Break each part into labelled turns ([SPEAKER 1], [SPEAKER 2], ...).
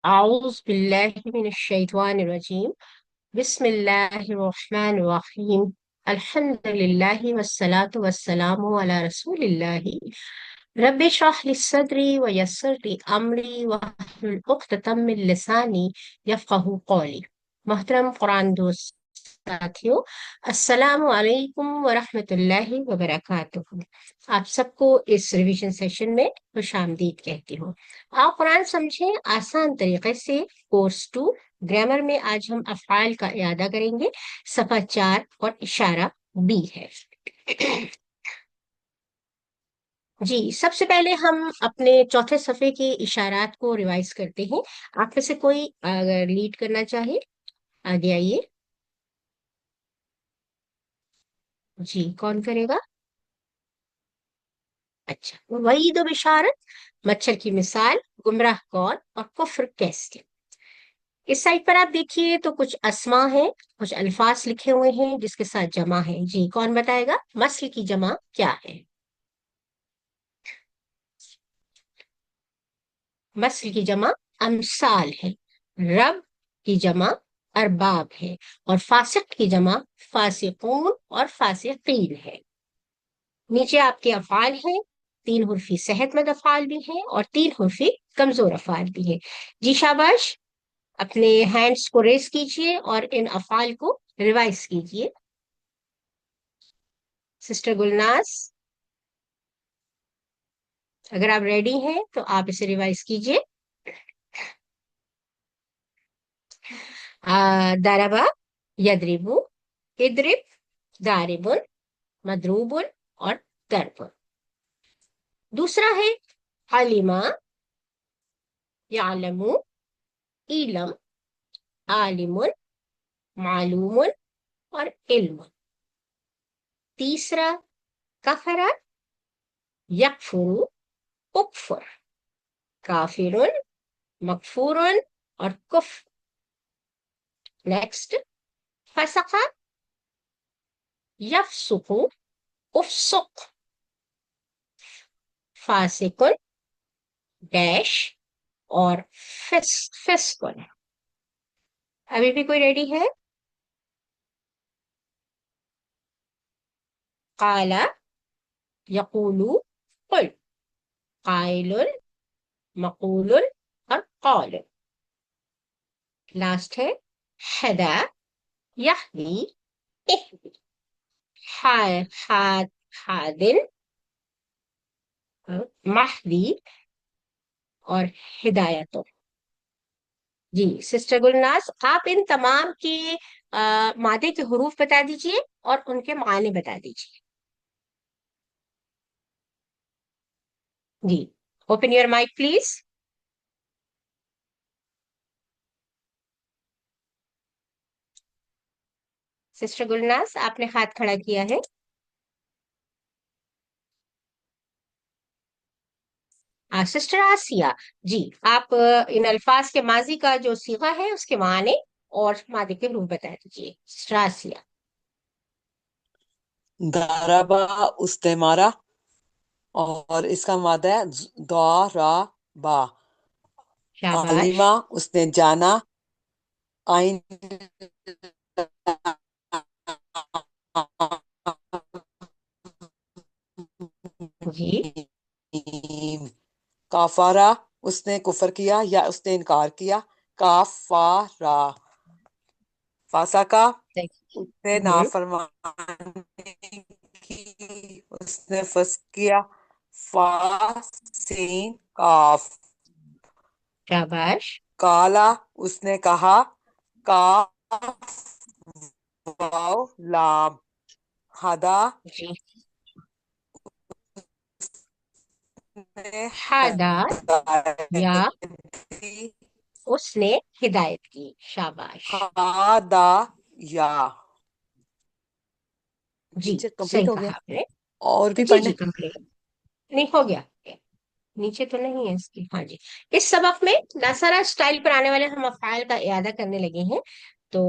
[SPEAKER 1] أعوذ بالله من الشيطان الرجيم. بسم الله الرحمن الرحيم. الحمد لله والصلاة والسلام على رسول الله. رب اشرح لي صدري ويسر لي أمري واحلل عقدة من لساني يفقه قولي. محترم قرآن دوست ساتھیوں، السلام علیکم ورحمۃ اللہ وبرکاتہ۔ آپ سب کو اس ریویژن سیشن میں خوش آمدید کہتی ہوں۔ آپ قرآن سمجھیں آسان طریقے سے، کورس 2 گرامر میں آج ہم افعال کا اعادہ کریں گے۔ صفحہ 4 اور اشارہ بی ہے۔ جی، سب سے پہلے ہم اپنے چوتھے صفحے کے اشارات کو ریوائز کرتے ہیں۔ آپ میں سے کوئی اگر لیڈ کرنا چاہے آگے آئیے۔ جی، کون کرے گا؟ اچھا، وعید و بشارت، مچھر کی مثال، گمراہ کون اور کفر کیسے۔ اس سائٹ پر آپ دیکھیے تو کچھ اسما ہیں، کچھ الفاظ لکھے ہوئے ہیں جس کے ساتھ جمع ہے۔ جی، کون بتائے گا مسل کی جمع کیا ہے؟ مسل کی جمع امثال ہے، رب کی جمع ارباب ہے، اور فاسق کی جمع فاسقون اور فاسقین ہے۔ نیچے آپ کے افعال ہیں، 3 حرفی صحت مند افعال بھی ہیں اور 3 حرفی کمزور افعال بھی ہیں۔ جی شاباش، اپنے ہینڈس کو ریز کیجئے اور ان افعال کو ریوائز کیجئے۔ سسٹر گلناز، اگر آپ ریڈی ہیں تو آپ اسے ریوائز کیجئے۔ داربا، یدربو، ادرب، داربن، مدروبن اور دربن۔ دوسرا ہے علما، یعلمو، علم، عالم، معلوم اور علم۔ تیسرا کفر، یکفر، اکفر، کافر، مکفور اور کفر۔ نیکسٹ فسق، یفسق، افسق، فاسق، ڈیش اور فسق۔ ابھی بھی کوئی ریڈی ہے؟ قال، یقول، قل، قائل، مقول اور قول۔ لاسٹ ہے حدا، یہدی، اہدی، حادن، مہدی اور ہدایت۔ جی سسٹر گلناز، آپ ان تمام کے مادے کے حروف بتا دیجئے اور ان کے معنی بتا دیجئے۔ جی، open your mic please. Sister Gulnaz, آپ نے ہاتھ کھڑا کیا ہے۔ سسٹر آسیہ، جی آپ ان الفاظ کے ماضی کا جو صیغہ ہے اس کے معنی اور ماضی کے حروف بتا دیجیے۔ سسٹر آسیہ۔
[SPEAKER 2] دارابا اس نے مارا، اور اس کا مادہ ہے دارابا۔
[SPEAKER 1] شاباش،
[SPEAKER 2] علیما اس نے جانا، آئین
[SPEAKER 1] جی
[SPEAKER 2] کافارا اس نے کفر کیا یا اس نے انکار کیا، کافارا۔ فاسقہ اس نے نافرمانی کی، اس نے فسق کیا، فاسین کاف۔
[SPEAKER 1] شاباش،
[SPEAKER 2] کالا اس نے کہا، کاف واو لام۔ ہدا
[SPEAKER 1] جی
[SPEAKER 2] نے
[SPEAKER 1] ہدا، یا
[SPEAKER 2] ہدایت دی،
[SPEAKER 1] اس نے ہدایت کی۔ شاباش،
[SPEAKER 2] ہادا یا۔
[SPEAKER 1] جی
[SPEAKER 2] ٹیچر کمپلیٹ
[SPEAKER 1] صحیح
[SPEAKER 2] ہو گیا؟
[SPEAKER 1] کہا آپ نے۔
[SPEAKER 2] اور بھی
[SPEAKER 1] جی
[SPEAKER 2] پڑھنا
[SPEAKER 1] جی کمپلیٹ نہیں ہو گیا؟ نیچے تو نہیں ہے اس کی؟ ہاں جی، اس سبق میں ناسرا اسٹائل پر آنے والے ہم افعال کا اعادہ کرنے لگے ہیں، تو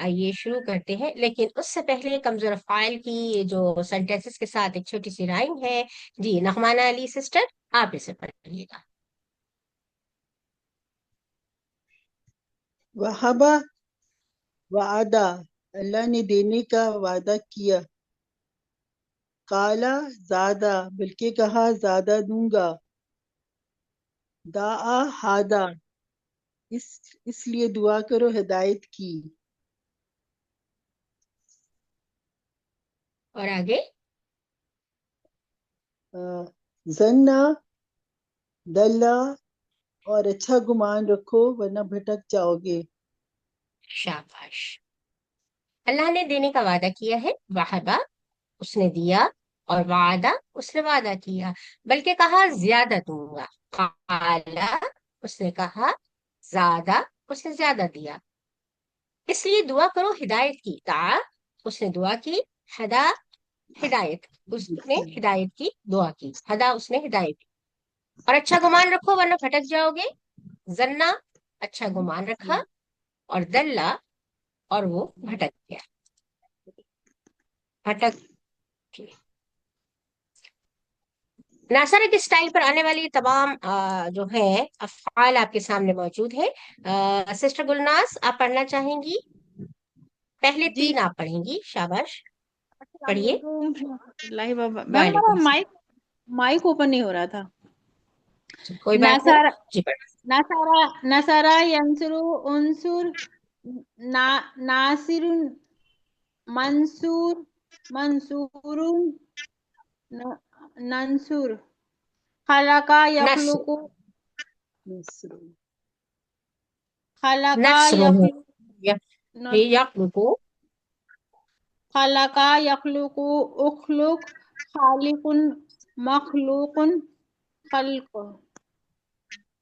[SPEAKER 1] آئیے شروع کرتے ہیں۔ لیکن اس سے پہلے کمزور افعال کی جو سینٹینسز کے ساتھ ایک چھوٹی سی رائم ہے، جی نغمانہ علی سسٹر آپ اسے پڑھیے گا۔
[SPEAKER 3] وہبا وعدہ اللہ نے دینے کا وعدہ کیا. قالا زادہ بلکہ کہا زادہ دوں گا. دعا ہادہ اس لیے دعا کرو ہدایت کی.
[SPEAKER 1] اور آگے
[SPEAKER 3] زنا دلہ اور اچھا گمان رکھو ورنہ بھٹک جاؤ گے.
[SPEAKER 1] شاباش. اللہ نے دینے کا وعدہ کیا ہے، وہبا اس نے دیا، اور وعدہ اس نے وعدہ کیا، بلکہ کہا زیادہ دوں گا. قالا اس نے کہا، زیادہ اس نے زیادہ دیا. اس لیے دعا کرو ہدایت کی. دعا اس نے دعا کی، ہدا ہدایت اس نے ہدایت کی دعا کی، ہدا اس نے ہدایت کی. اور اچھا گمان رکھو ورنہ بھٹک جاؤ گے. زنا اچھا گمان رکھا، اور دلہ اور وہ بھٹک گیا، بھٹک گیا. ناصرہ کے اسٹائل پر آنے والی تمام جو ہے افعال آپ کے سامنے موجود ہے. سسٹر گلناز آپ پڑھنا چاہیں گی؟ پہلے
[SPEAKER 4] جی
[SPEAKER 1] 3 آپ پڑھیں گی. شاباش،
[SPEAKER 4] السلام
[SPEAKER 1] پڑھیے.
[SPEAKER 4] علیکم اللہ وبرکاتہ. میم
[SPEAKER 1] وعلیکم
[SPEAKER 4] ہمارا
[SPEAKER 1] السلام.
[SPEAKER 4] مائک اوپن نہیں ہو رہا تھا.
[SPEAKER 1] کوئی بات نہیں،
[SPEAKER 4] نصارہ
[SPEAKER 1] جی پڑھ.
[SPEAKER 4] نصارہ ینصر انصر ناصر منصور منصور ننصر خلقا
[SPEAKER 1] نصر
[SPEAKER 4] یخلق
[SPEAKER 3] نصر
[SPEAKER 4] خلقا
[SPEAKER 1] نصر
[SPEAKER 4] یخلق
[SPEAKER 1] یخلقو.
[SPEAKER 4] خلقا یخلق اخلق خالق مخلوق خلق.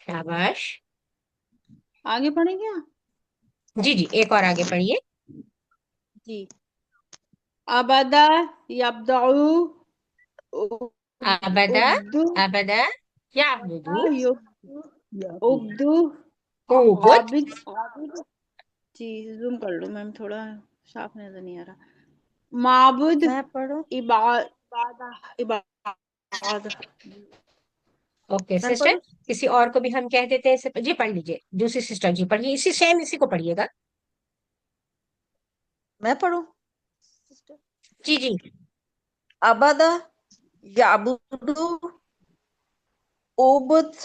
[SPEAKER 1] شاباش.
[SPEAKER 4] آگے پڑھیں گے
[SPEAKER 1] جی جی، ایک اور آگے پڑھیے.
[SPEAKER 4] جی. ابدا یبدعو
[SPEAKER 1] ابدا
[SPEAKER 4] ابدو
[SPEAKER 1] ابدا یعبدو
[SPEAKER 4] ابدو
[SPEAKER 1] عبد.
[SPEAKER 4] عابد. جی زوم کر لو میم، تھوڑا صاف نظر نہیں آ رہا. معبود
[SPEAKER 1] میں پڑھوں؟
[SPEAKER 4] عبادہ.
[SPEAKER 1] اوکے
[SPEAKER 2] میں
[SPEAKER 1] سسٹر،
[SPEAKER 2] پڑھوں
[SPEAKER 1] کسی اور کو بھی ہم کہہ دیتے ہیں. جی پڑھ لیجیے، دوسری سسٹر جی پڑھیے، اسی کو پڑھیے گا.
[SPEAKER 2] میں پڑھوں
[SPEAKER 1] جی جی.
[SPEAKER 2] ابدا یعبدو عبد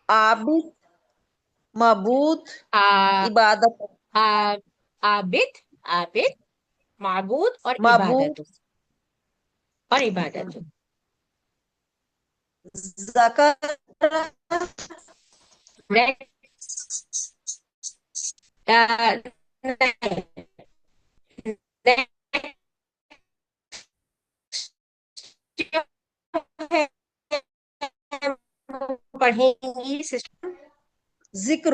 [SPEAKER 2] عابد معبود عبادت
[SPEAKER 1] عابد عابد معبود اور
[SPEAKER 2] معبود
[SPEAKER 1] عبادت اور عبادت.
[SPEAKER 2] ذکر
[SPEAKER 1] پڑھیں گی سسٹر.
[SPEAKER 2] ذکر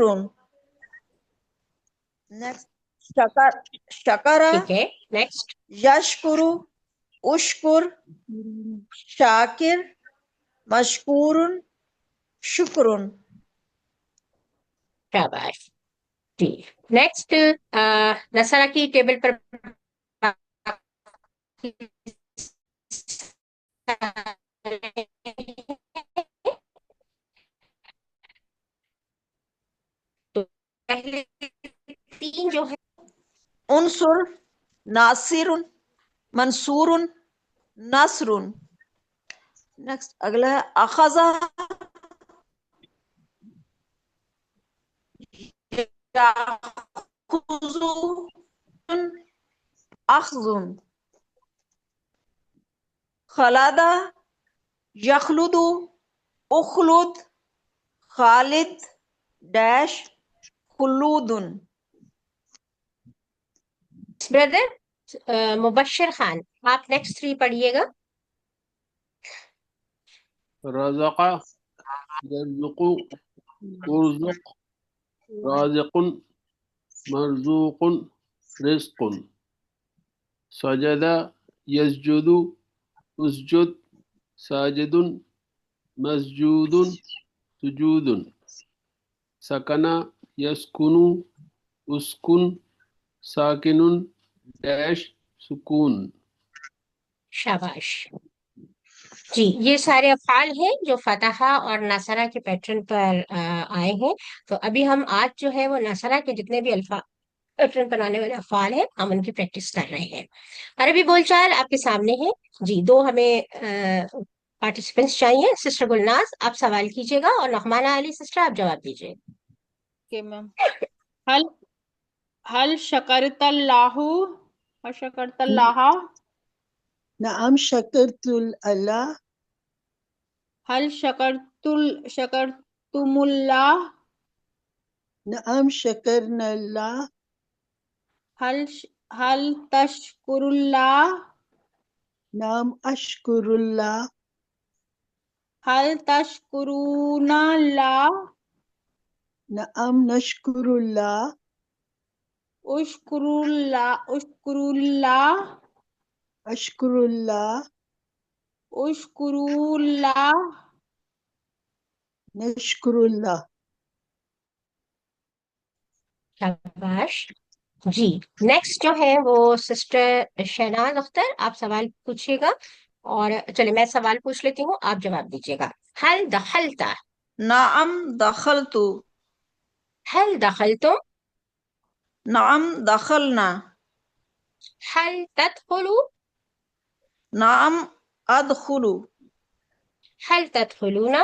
[SPEAKER 2] نیکسٹ شکر
[SPEAKER 1] ٹھیک ہے، نیکسٹ.
[SPEAKER 2] یشکر اشکر شاکر مشکور شکر.
[SPEAKER 1] شاباش. جی نیکسٹ نصرہ کی ٹیبل پر تو پہلے 3 جو ہے
[SPEAKER 2] انصر ناصر منصور نصر. نیکسٹ اگلا ہے اخذا یاخذ اخذ خلد یخلد اخلد خالد ڈیش خلود.
[SPEAKER 1] بردر مبشر خان، آپ نیکسٹ 3 پڑھیے گا.
[SPEAKER 5] رزق يرزق ارزق رازق مرزوق رزق سجد يسجد اسجد ساجد مسجود سجود سكن يسكن اسكن ساكن ڈیش سکون.
[SPEAKER 1] شاباش. جی یہ سارے افعال ہیں جو فتحہ اور نصرہ کے پیٹرن پر آئے ہیں. تو ابھی ہم آج جو ہے وہ نصرہ کے جتنے بھی الفاظ پیٹرن بنانے والے افعال ہیں ہم ان کی پریکٹس کر رہے ہیں. عربی بول چال آپ کے سامنے ہے. جی 2 ہمیں پارٹیسپینٹس چاہیے. سسٹر گلناز آپ سوال کیجیے گا اور نعمانہ علی سسٹر آپ جواب دیجیے.
[SPEAKER 4] Okay ma'am. هل شکرت اللہ هل شکرت اللہ
[SPEAKER 3] نعم شکرت اللہ
[SPEAKER 4] هل شکرتم اللہ
[SPEAKER 3] نعم شکرنا اللہ
[SPEAKER 4] هل تشکر اللہ
[SPEAKER 3] نعم اشکر اللہ
[SPEAKER 4] هل تشکرون اللہ
[SPEAKER 3] نعم نشکر اللہ
[SPEAKER 4] اشکر اللہ اشکر اللہ
[SPEAKER 3] اشکر اللہ
[SPEAKER 4] اشکر اللہ
[SPEAKER 3] نشکر اللہ.
[SPEAKER 1] شاباش. جی نیکسٹ جو ہے وہ سسٹر شہناز اختر آپ سوال پوچھیے گا. اور چلے میں سوال پوچھ لیتی ہوں آپ جواب دیجیے گا. هل دخلت
[SPEAKER 6] نعم دخلت
[SPEAKER 1] هل دخلتم
[SPEAKER 6] نعم دخلنا
[SPEAKER 1] هل تدخل
[SPEAKER 6] نعم أدخل
[SPEAKER 1] هل تدخلون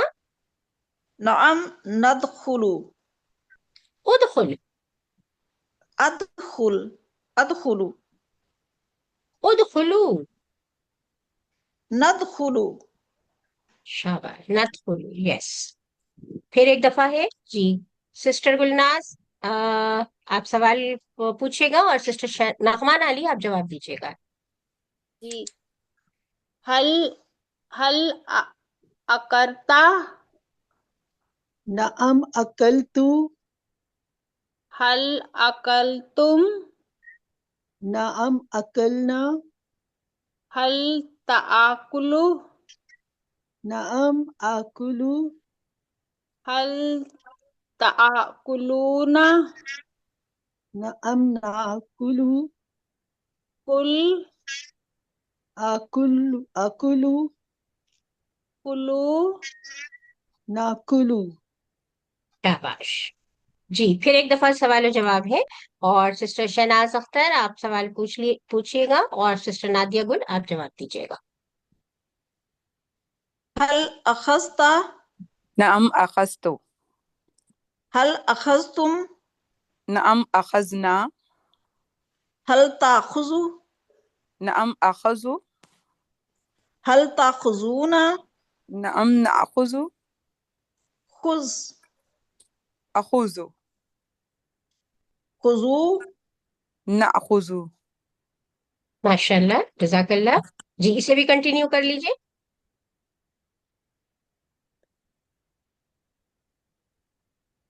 [SPEAKER 6] نعم ندخل
[SPEAKER 1] ادخل
[SPEAKER 6] أدخل أدخل
[SPEAKER 1] ادخلوا.
[SPEAKER 6] ندخل
[SPEAKER 1] شاباش ندخل یس. پھر ایک دفعہ ہے. جی سسٹر گلناز آپ سوال پوچھیے گا اور سسٹر نعمان علی آپ جواب دیجیے گا.
[SPEAKER 4] جی هل اکرتا
[SPEAKER 3] نعم اکلت
[SPEAKER 4] هل اکلتم
[SPEAKER 3] نعم اکلنا
[SPEAKER 4] هل تاکل
[SPEAKER 3] نعم آکل
[SPEAKER 4] هل تاکلون
[SPEAKER 3] نعم ناکل
[SPEAKER 4] کل
[SPEAKER 3] آکل آکل
[SPEAKER 4] کلو
[SPEAKER 3] ناکل.
[SPEAKER 1] شاباش. جی پھر ایک دفعہ سوال و جواب ہے. اور سسٹر شہناز اختر آپ سوال پوچھیے گا اور سسٹر نادیہ گل آپ جواب دیجیے گا.
[SPEAKER 6] هل أخذت
[SPEAKER 7] نعم أخذت
[SPEAKER 6] هل أخذتم
[SPEAKER 7] نعم أخذنا
[SPEAKER 6] هل تأخذ
[SPEAKER 7] نعم أخذ
[SPEAKER 6] هل تأخذون
[SPEAKER 7] نعم نأخذ
[SPEAKER 6] خذ
[SPEAKER 7] أخذ
[SPEAKER 6] خذوا
[SPEAKER 7] نأخذ.
[SPEAKER 1] ماشاء اللہ جزاک اللہ. جی اسے بھی کنٹینیو کر لیجیے.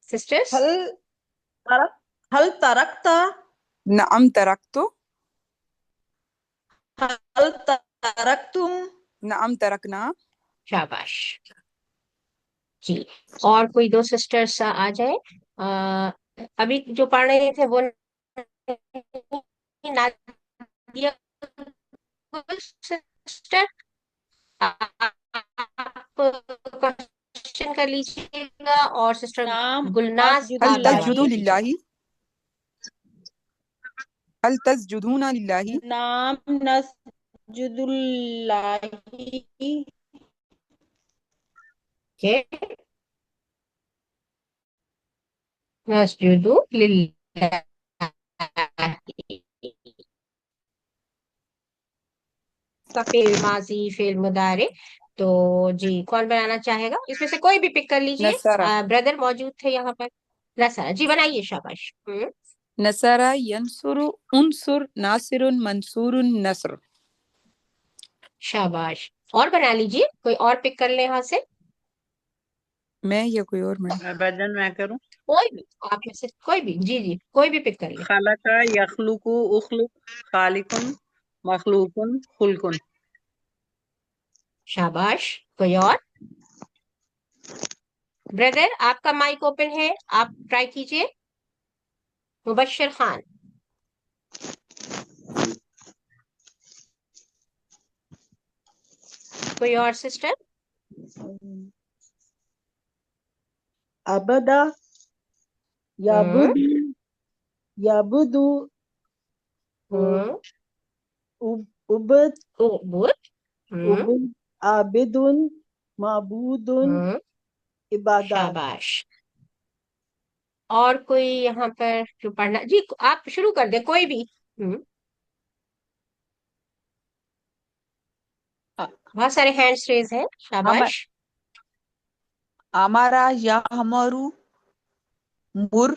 [SPEAKER 1] سسٹرس
[SPEAKER 6] هل تركت
[SPEAKER 7] نعم تركت
[SPEAKER 6] هل تركتم
[SPEAKER 7] نعم تركنا.
[SPEAKER 1] شاباش. جی اور کوئی 2 سسٹرس آ جائیں. ابھی جو پڑھ رہے تھے وہ نادیہ سسٹر آپ کوشچن کر لیجیے گا اور سسٹر
[SPEAKER 4] نعم
[SPEAKER 1] گلناز
[SPEAKER 4] اسجد
[SPEAKER 7] هل
[SPEAKER 1] آپ جواب
[SPEAKER 7] تسجدوا
[SPEAKER 1] دیجیے گا.
[SPEAKER 7] لله هل تسجدون لله
[SPEAKER 4] نام نسجد اللہ
[SPEAKER 1] نسجد للہ. فعل ماضی فعل مضارع. تو جی کون بنانا چاہے گا اس میں سے کوئی بھی پک کر لیجیے.
[SPEAKER 7] نصرہ
[SPEAKER 1] بردر موجود تھے یہاں پر. نصرہ جی بنائیے. شاباش.
[SPEAKER 7] نصر ينصر انصر ناصر منصور نصر.
[SPEAKER 1] شاباش. اور بنا لیجیے. کوئی اور پک کر لیں یہاں سے.
[SPEAKER 7] میں یا کوئی اور میڈم؟
[SPEAKER 8] بدن میں کروں.
[SPEAKER 1] کوئی بھی آپ میں سے کوئی بھی. جی جی کوئی بھی پک کر لیں.
[SPEAKER 8] خلق یخلق اخلق خالق مخلوق خلق.
[SPEAKER 1] شاباش. کوئی اور؟ بردر آپ کا مائک اوپن ہے آپ ٹرائی کیجیے. مبشر خان. کوئی اور سسٹر؟
[SPEAKER 3] عبدا یعبد یعبد عبد عبد عابد معبود عبادات.
[SPEAKER 1] شاباش. اور کوئی یہاں پر جو پڑھنا، جی آپ شروع کر دیں کوئی بھی. بہت سارے ہینڈس ریز ہیں. شاباش.
[SPEAKER 6] امارا یامرو مر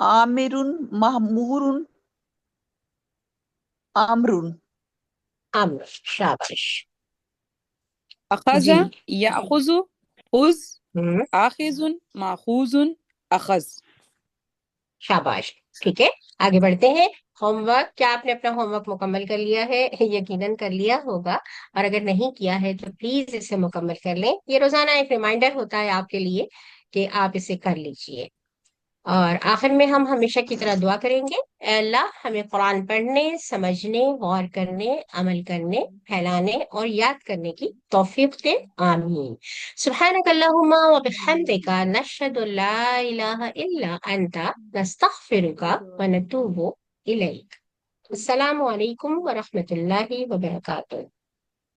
[SPEAKER 6] عامر مامور امر.
[SPEAKER 1] امر. شاباش.
[SPEAKER 7] اخذ
[SPEAKER 1] جی.
[SPEAKER 7] یاخذ خذ
[SPEAKER 1] ہم،
[SPEAKER 7] آخذ ماخوذ اخذ.
[SPEAKER 1] شاباش. ٹھیک ہے، آگے بڑھتے ہیں. ہوم ورک، کیا آپ نے اپنا ہوم ورک مکمل کر لیا ہے؟ یقیناً کر لیا ہوگا، اور اگر نہیں کیا ہے تو پلیز اسے مکمل کر لیں. یہ روزانہ ایک ریمائنڈر ہوتا ہے آپ کے لیے کہ آپ اسے کر لیجئے. اور آخر میں ہم ہمیشہ کی طرح دعا کریں گے، اے اللہ ہمیں قرآن پڑھنے، سمجھنے، غور کرنے، عمل کرنے، پھیلانے اور یاد کرنے کی توفیق دے. آمین. سبحانک اللہم و بحمدک نشہد ان لا الہ الا انت نستغفرک و نتوب الیک. السلام علیکم ورحمۃ اللہ وبرکاتہ.